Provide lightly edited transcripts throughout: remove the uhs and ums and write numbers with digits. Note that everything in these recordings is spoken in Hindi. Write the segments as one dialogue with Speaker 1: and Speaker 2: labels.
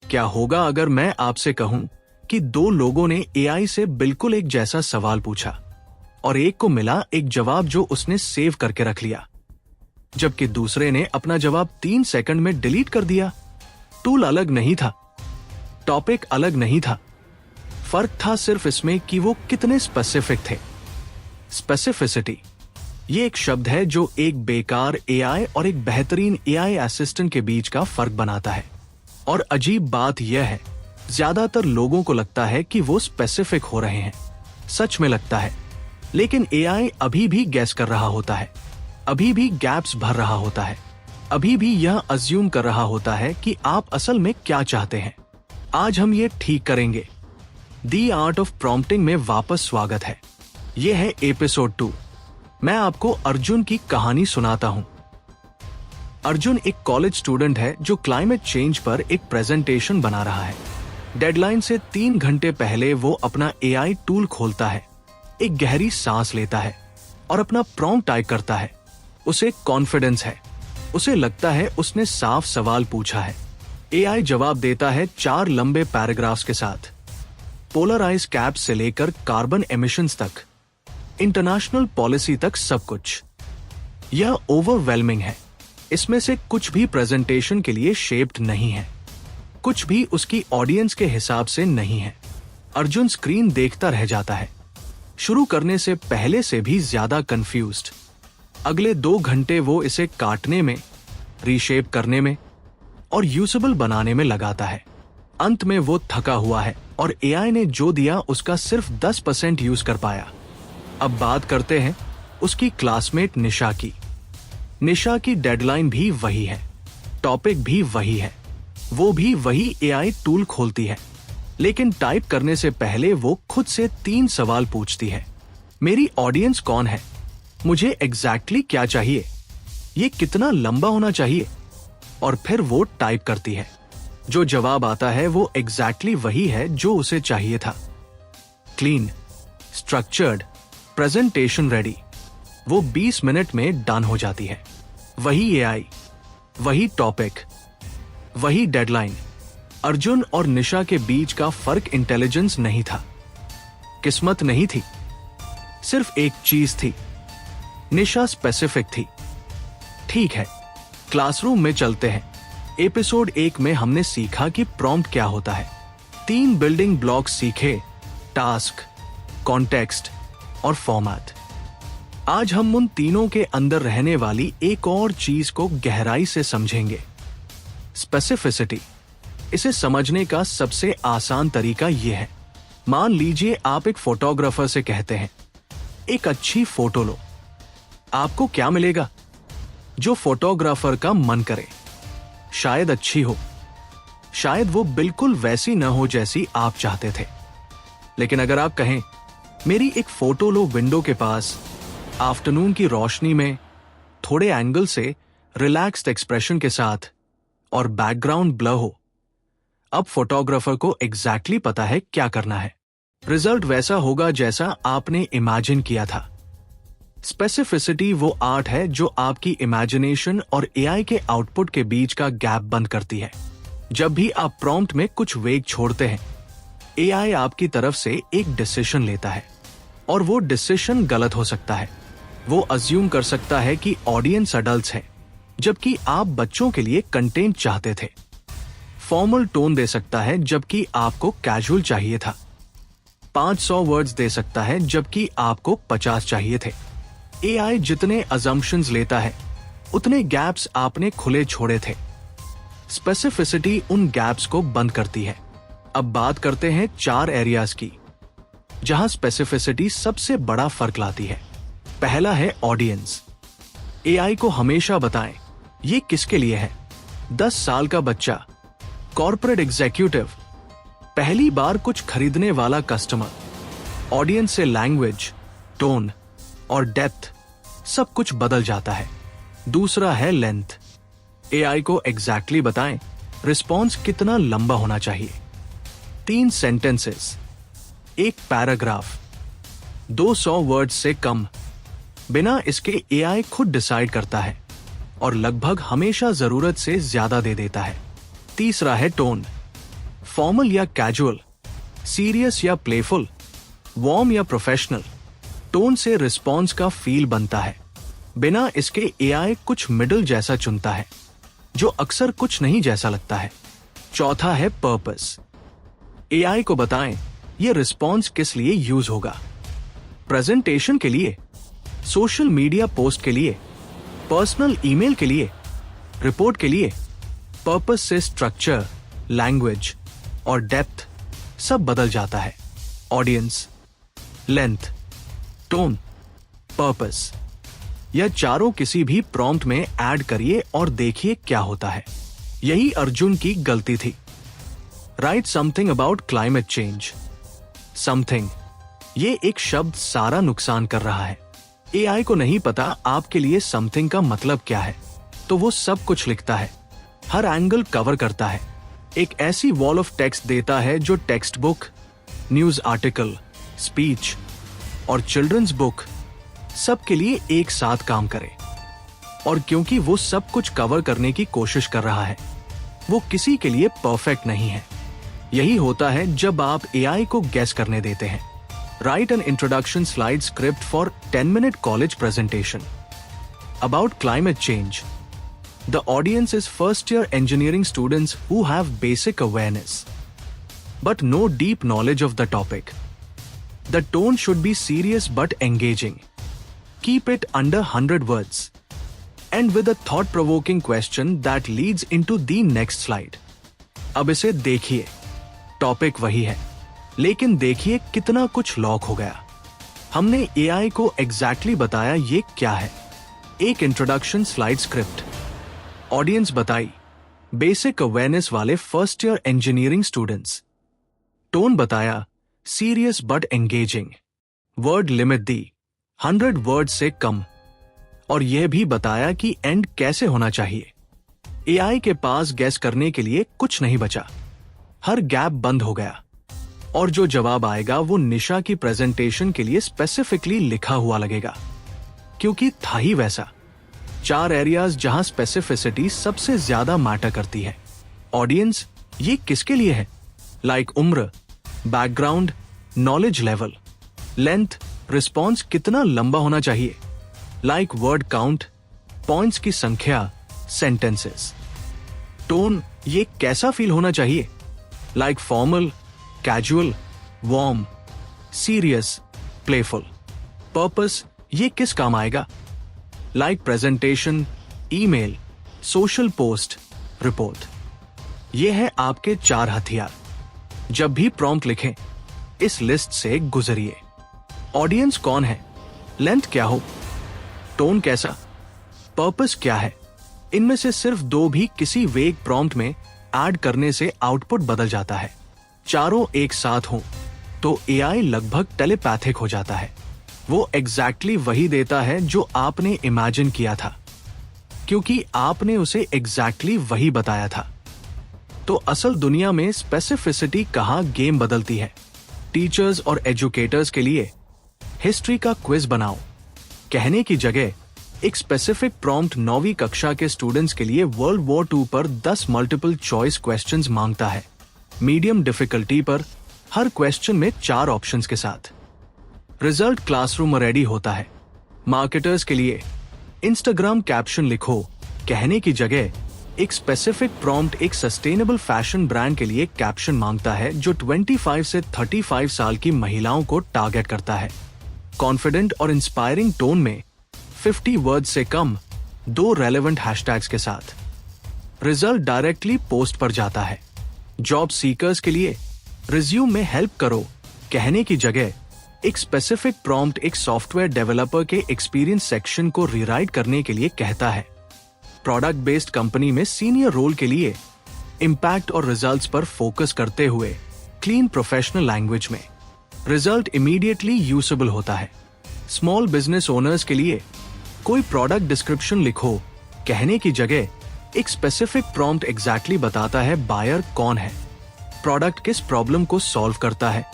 Speaker 1: क्या होगा अगर मैं आपसे कहूं कि दो लोगों ने एआई से बिल्कुल एक जैसा सवाल पूछा और एक को मिला एक जवाब जो उसने सेव करके रख लिया, जबकि दूसरे ने अपना जवाब 3 सेकंड में डिलीट कर दिया। टूल अलग नहीं था, टॉपिक अलग नहीं था, फर्क था सिर्फ इसमें कि वो कितने स्पेसिफिक थे। स्पेसिफिसिटी ये एक शब्द है जो एक बेकार एआई और एक बेहतरीन एआई असिस्टेंट के बीच का फर्क बनाता है। और अजीब बात यह है, ज्यादातर लोगों को लगता है कि वो स्पेसिफिक हो रहे हैं, सच में लगता है, लेकिन एआई अभी भी गैस कर रहा होता है, अभी भी गैप्स भर रहा होता है, अभी भी यह अज्यूम कर रहा होता है कि आप असल में क्या चाहते हैं। आज हम ये ठीक करेंगे। द आर्ट ऑफ प्रॉम्प्टिंग में वापस स्वागत है। यह है एपिसोड 2। मैं आपको अर्जुन की कहानी सुनाता हूं। अर्जुन एक कॉलेज स्टूडेंट है जो क्लाइमेट चेंज पर एक प्रेजेंटेशन बना रहा है। डेडलाइन से 3 घंटे पहले वो अपना एआई टूल खोलता है, एक गहरी सांस लेता है और अपना प्रॉम्प्ट टाइप करता है। उसे कॉन्फिडेंस है, उसे लगता है उसने साफ सवाल पूछा है। एआई जवाब देता है 4 लंबे पैराग्राफ्स के साथ, पोलराइज कैप से लेकर कार्बन एमिशंस तक, इंटरनेशनल पॉलिसी तक, सब कुछ। यह ओवरवेलमिंग है। इसमें से कुछ भी प्रेजेंटेशन के लिए शेप्ड नहीं है, कुछ भी उसकी ऑडियंस के हिसाब से नहीं है। अर्जुन स्क्रीन देखता रह जाता है, शुरू करने से पहले से भी ज्यादा कंफ्यूज्ड। अगले 2 घंटे वो इसे काटने में, रीशेप करने में और यूजेबल बनाने में लगाता है। अंत में वो थका हुआ है और एआई ने जो दिया उसका सिर्फ 10% यूज कर पाया। अब बात करते हैं उसकी क्लासमेट निशा की। निशा की डेडलाइन भी वही है, टॉपिक भी वही है, वो भी वही एआई टूल खोलती है, लेकिन टाइप करने से पहले वो खुद से 3 सवाल पूछती है। मेरी ऑडियंस कौन है? मुझे एग्जैक्टली क्या चाहिए? ये कितना लंबा होना चाहिए? और फिर वो टाइप करती है। जो जवाब आता है वो एग्जैक्टली वही है जो उसे चाहिए था। Clean, structured, presentation ready. वो 20 मिनट में डन हो जाती है। वही एआई, वही टॉपिक, वही डेडलाइन। अर्जुन और निशा के बीच का फर्क इंटेलिजेंस नहीं था, किस्मत नहीं थी, सिर्फ एक चीज थी, निशा स्पेसिफिक थी। ठीक है, क्लासरूम में चलते हैं। एपिसोड 1 में हमने सीखा कि प्रॉम्प्ट क्या होता है। 3 बिल्डिंग ब्लॉक्स सीखे, टास्क, कॉन्टेक्स्ट और फॉर्मेट। आज हम उन तीनों के अंदर रहने वाली एक और चीज को गहराई से समझेंगे, स्पेसिफिसिटी। इसे समझने का सबसे आसान तरीका यह है, मान लीजिए आप एक फोटोग्राफर से कहते हैं, एक अच्छी फोटो लो। आपको क्या मिलेगा? जो फोटोग्राफर का मन करे। शायद अच्छी हो, शायद वो बिल्कुल वैसी न हो जैसी आप चाहते थे। लेकिन अगर आप कहें, मेरी एक फोटो लो विंडो के पास, आफ्टरनून की रोशनी में, थोड़े एंगल से, रिलैक्स्ड एक्सप्रेशन के साथ और बैकग्राउंड ब्लर हो, अब फोटोग्राफर को एग्जैक्टली पता है क्या करना है। रिजल्ट वैसा होगा जैसा आपने इमेजिन किया था। स्पेसिफिसिटी वो आर्ट है जो आपकी इमेजिनेशन और एआई के आउटपुट के बीच का गैप बंद करती है। जब भी आप प्रॉम्प्ट में कुछ वेग छोड़ते हैं, एआई आपकी तरफ से एक डिसीजन लेता है और वो डिसीजन गलत हो सकता है। वो अज्यूम कर सकता है कि ऑडियंस अडल्ट्स है, जबकि आप बच्चों के लिए कंटेंट चाहते थे। फॉर्मल टोन दे सकता है जबकि आपको कैजुअल चाहिए था। 500 वर्ड्स दे सकता है जबकि आपको 50 चाहिए थे। एआई जितने अजम्पशंस लेता है, उतने गैप्स आपने खुले छोड़े थे। स्पेसिफिसिटी उन गैप्स को बंद करती है। अब बात करते हैं 4 एरियाज की, जहां स्पेसिफिसिटी सबसे बड़ा फर्क लाती है। पहला है ऑडियंस। एआई को हमेशा बताएं, ये किसके लिए है? 10 साल का बच्चा, कॉर्पोरेट एग्जीक्यूटिव, पहली बार कुछ खरीदने वाला कस्टमर। ऑडियंस से लैंग्वेज, टोन और डेप्थ सब कुछ बदल जाता है। दूसरा है लेंथ। एआई को एग्जैक्टली बताएं, रिस्पॉन्स कितना लंबा होना चाहिए। 3 सेंटेंसेस, 1 पैराग्राफ, 200 वर्ड्स से कम। बिना इसके एआई खुद डिसाइड करता है और लगभग हमेशा जरूरत से ज्यादा दे देता है। तीसरा है टोन। फॉर्मल या कैजुअल, सीरियस या प्लेफुल, वार्म या प्रोफेशनल, टोन से रिस्पॉन्स का फील बनता है। बिना इसके एआई कुछ मिडल जैसा चुनता है, जो अक्सर कुछ नहीं जैसा लगता है। चौथा है पर्पस। एआई को बताएं ये रिस्पॉन्स किस लिए यूज होगा। प्रेजेंटेशन के लिए, सोशल मीडिया पोस्ट के लिए, पर्सनल ईमेल के लिए, रिपोर्ट के लिए। पर्पस से स्ट्रक्चर, लैंग्वेज और डेप्थ सब बदल जाता है। ऑडियंस, लेंथ, टोन, पर्पस, यह चारों किसी भी प्रॉम्प्ट में ऐड करिए और देखिए क्या होता है। यही अर्जुन की गलती थी। Right something about climate change. Something, ये एक शब्द सारा नुकसान कर रहा है। एआई को नहीं पता आपके लिए समथिंग का मतलब क्या है, तो वो सब कुछ लिखता है, हर एंगल कवर करता है, एक ऐसी वॉल ऑफ टेक्स्ट देता है जो text book, news article, speech और चिल्ड्रंस बुक सब के लिए एक साथ काम करे। और क्योंकि वो सब कुछ कवर करने की कोशिश कर रहा है, वो किसी के लिए परफेक्ट नहीं है। यही होता है जब आप एआई को गेस करने देते हैं। Right an introduction slide script for 10-minute college presentation about climate change. The audience is first-year engineering students who have basic awareness, but no deep knowledge of the topic. The tone should be serious but engaging. Keep it under 100 words. And with a thought-provoking question that leads into the next slide. अब इसे देखिए, टॉपिक वही है, लेकिन देखिए कितना कुछ लॉक हो गया। हमने एआई को एग्जैक्टली बताया ये क्या है। एक इंट्रोडक्शन स्लाइड स्क्रिप्ट, ऑडियंस बताई बेसिक अवेयरनेस वाले first year engineering students, tone बताया serious but engaging, word limit दी 100 वर्ड से कम, और यह भी बताया कि एंड कैसे होना चाहिए। एआई के पास गैस करने के लिए कुछ नहीं बचा, हर गैप बंद हो गया, और जो जवाब आएगा वो निशा की प्रेजेंटेशन के लिए स्पेसिफिकली लिखा हुआ लगेगा, क्योंकि था ही वैसा। 4 एरियाज जहां स्पेसिफिसिटी सबसे ज्यादा मैटर करती है। ऑडियंस, ये किसके लिए है? लाइक उम्र, background, knowledge level, length, response कितना लंबा होना चाहिए, लाइक वर्ड काउंट, पॉइंट्स की संख्या, सेंटेंसेस। टोन, ये कैसा फील होना चाहिए, like formal, casual, warm, serious, playful. Purpose, ये किस काम आएगा, like presentation, email, social post, report. ये है आपके 4 हथियार। जब भी प्रॉम्प्ट लिखें, इस लिस्ट से गुजरिए। ऑडियंस कौन है, लेंथ क्या हो, टोन कैसा, पर्पस क्या है। इनमें से सिर्फ 2 भी किसी वेग प्रॉम्प्ट में ऐड करने से आउटपुट बदल जाता है। चारों एक साथ हों तो एआई लगभग टेलीपैथिक हो जाता है। वो एग्जैक्टली वही देता है जो आपने इमेजिन किया था, क्योंकि आपने उसे एग्जैक्टली वही बताया था। तो असल दुनिया में स्पेसिफिसिटी कहाँ गेम बदलती है। टीचर्स और एजुकेटर्स के लिए हिस्ट्री का क्विज बनाओ। कहने की जगह एक स्पेसिफिक प्रॉम्प्ट 9वीं कक्षा के स्टूडेंट्स के लिए वर्ल्ड वॉर 2 पर 10 मल्टीपल चॉइस क्वेश्चंस मांगता है, मीडियम डिफिकल्टी पर, हर क्वेश्चन में 4 ऑप्शंस के साथ। रिजल्ट क्लासरूम रेडी होता है। मार्केटर्स के लिए इंस्टाग्राम कैप्शन लिखो। कहने की जगह एक स्पेसिफिक प्रॉम्प्ट एक सस्टेनेबल फैशन ब्रांड के लिए कैप्शन मांगता है जो 25 से 35 साल की महिलाओं को टारगेट करता है। कॉन्फिडेंट और इंस्पायरिंग टोन में 50 वर्ड से कम, 2 रेलेवेंट हैशटैग्स के साथ। रिजल्ट डायरेक्टली पोस्ट पर जाता है। जॉब सीकर्स के लिए रिज्यूम में हेल्प करो। कहने की जगह एक स्पेसिफिक प्रॉम्प्ट एक सॉफ्टवेयर डेवलपर के एक्सपीरियंस सेक्शन को रीराइट करने के लिए कहता है। प्रोडक्ट बेस्ड कंपनी में सीनियर रोल के लिए इम्पैक्ट और रिजल्ट्स पर फोकस करते हुए क्लीन प्रोफेशनल लैंग्वेज में रिजल्ट इमीडिएटली यूजेबल होता है। स्मॉल बिजनेस ओनर्स के लिए कोई प्रोडक्ट डिस्क्रिप्शन लिखो। कहने की जगह एक स्पेसिफिक प्रॉम्प्ट एग्जैक्टली बताता है बायर कौन है, प्रोडक्ट किस प्रॉब्लम को सॉल्व करता है,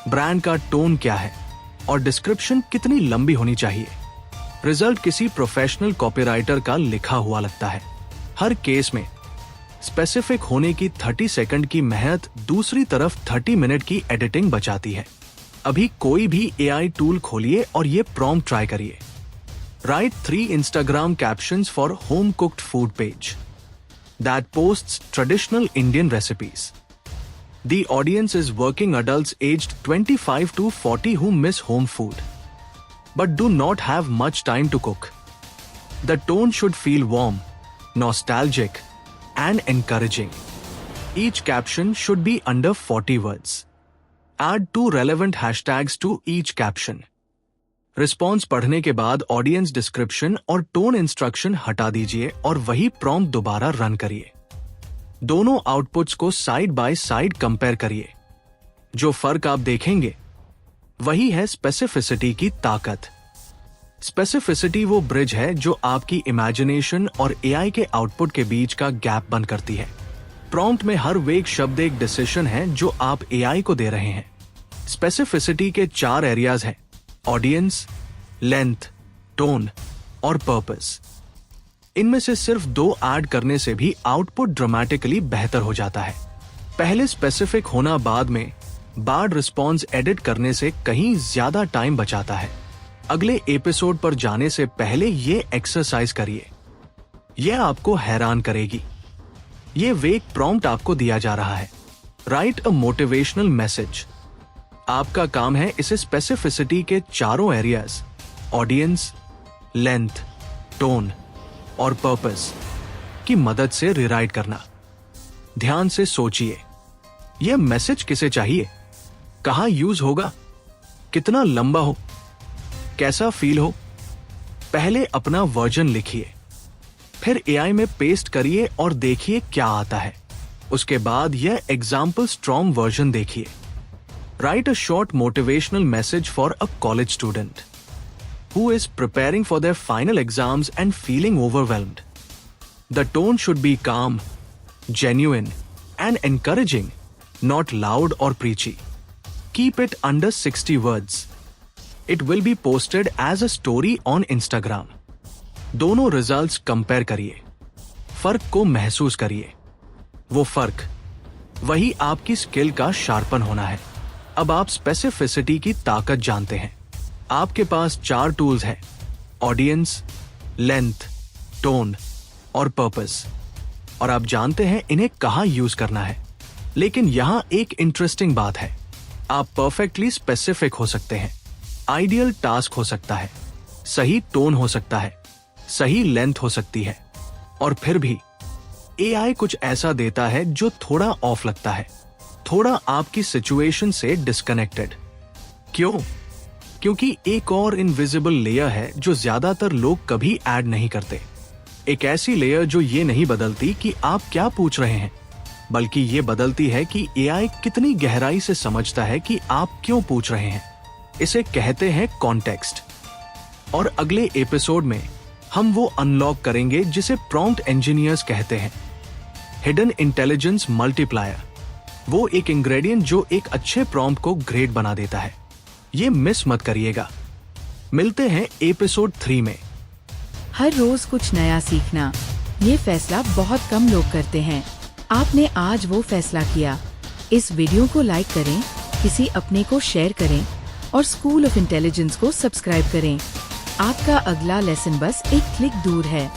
Speaker 1: ब्रांड का टोन क्या है और डिस्क्रिप्शन कितनी लंबी होनी चाहिए। रिजल्ट किसी प्रोफेशनल कॉपीराइटर का लिखा हुआ लगता है। हर केस में स्पेसिफिक होने की 30 सेकंड की मेहनत दूसरी तरफ 30 मिनट की एडिटिंग बचाती है। अभी कोई भी AI टूल खोलिए और ये प्रॉम्प्ट ट्राई करिए। Right 3 Instagram captions for home cooked food page that posts traditional Indian recipes. The audience is working adults aged 25 to 40 who miss home food but do not have much time to cook. The tone should feel warm, nostalgic, and encouraging. Each caption should be under 40 words. Add 2 relevant hashtags to each caption. Response पढ़ने के बाद ऑडियंस डिस्क्रिप्शन और टोन इंस्ट्रक्शन हटा दीजिए और वही प्रॉम्प्ट दोबारा रन करिए। दोनों आउटपुट्स को साइड बाय साइड कंपेयर करिए। जो फर्क आप देखेंगे वही है स्पेसिफिसिटी की ताकत। स्पेसिफिसिटी वो ब्रिज है जो आपकी इमेजिनेशन और AI के आउटपुट के बीच का गैप बंद करती है। प्रॉम्प्ट में हर वेग शब्द एक डिसीजन है जो आप AI को दे रहे हैं। स्पेसिफिसिटी के 4 एरियाज हैं: ऑडियंस, लेंथ, टोन और पर्पस। इनमें से सिर्फ 2 ऐड करने से भी आउटपुट ड्रामेटिकली बेहतर हो जाता है। पहले स्पेसिफिक होना बाद में बार रिस्पॉन्स एडिट करने से कहीं ज्यादा टाइम बचाता है। अगले एपिसोड पर जाने से पहले ये एक्सरसाइज करिए। यह आपको हैरान करेगी। ये वेग प्रॉम्प्ट आपको दिया जा रहा है। Right a motivational message. आपका काम है इसे स्पेसिफिसिटी के 4 एरियाज ऑडियंस, लेंथ, टोन और पर्पस की मदद से रिराइट करना। ध्यान से सोचिए, यह मैसेज किसे चाहिए, कहां यूज होगा, कितना लंबा हो, कैसा फील हो। पहले अपना वर्जन लिखिए, फिर AI में पेस्ट करिए और देखिए क्या आता है। उसके बाद यह एग्जाम्पल स्ट्रॉन्ग वर्जन देखिए। Write a short motivational message for a college student who is preparing for their final exams and feeling overwhelmed. The tone should be calm, genuine, and encouraging, not loud or preachy. Keep it under 60 words. It will be posted as a story on Instagram. दोनों रिजल्ट्स कंपेयर करिए, फर्क को महसूस करिए। वो फर्क, वही आपकी स्किल का शार्पन होना है। अब आप स्पेसिफिसिटी की ताकत जानते हैं। आपके पास 4 टूल्स हैं: ऑडियंस, लेंथ, टोन और पर्पस। और आप जानते हैं इन्हें कहां यूज करना है। लेकिन यहां एक इंटरेस्टिंग बात है, आप परफेक्टली स्पेसिफिक हो सकते हैं। आइडियल टास्क हो सकता है, सही टोन हो सकता है, सही लेंथ हो सकती है, और फिर भी AI कुछ ऐसा देता है जो थोड़ा ऑफ लगता है, थोड़ा आपकी सिचुएशन से डिस्कनेक्टेड। क्यों? क्योंकि एक और इनविजिबल लेयर है जो ज्यादातर लोग कभी ऐड नहीं करते। एक ऐसी लेयर जो ये नहीं बदलती कि आप क्या पूछ रहे हैं, बल्कि ये बदलती है कि AI कितनी गहराई से समझता है कि आप क्यों पूछ रहे हैं। इसे कहते हैं कॉन्टेक्स्ट। और अगले एपिसोड में हम वो अनलॉक करेंगे जिसे प्रॉम्प्ट इंजीनियर्स कहते हैं, हिडन इंटेलिजेंस मल्टीप्लायर। वो एक इंग्रेडिएंट जो एक अच्छे प्रॉम्प्ट को ग्रेट बना देता है। ये मिस मत करिएगा। मिलते हैं एपिसोड 3 में।
Speaker 2: हर रोज कुछ नया सीखना, ये फैसला बहुत कम लोग करते हैं। आपने आज वो फैसला किया। इस वीडियो को लाइक करें, किसी अपने को शेयर करें और स्कूल ऑफ इंटेलिजेंस को सब्सक्राइब करें। आपका अगला लेसन बस एक क्लिक दूर है।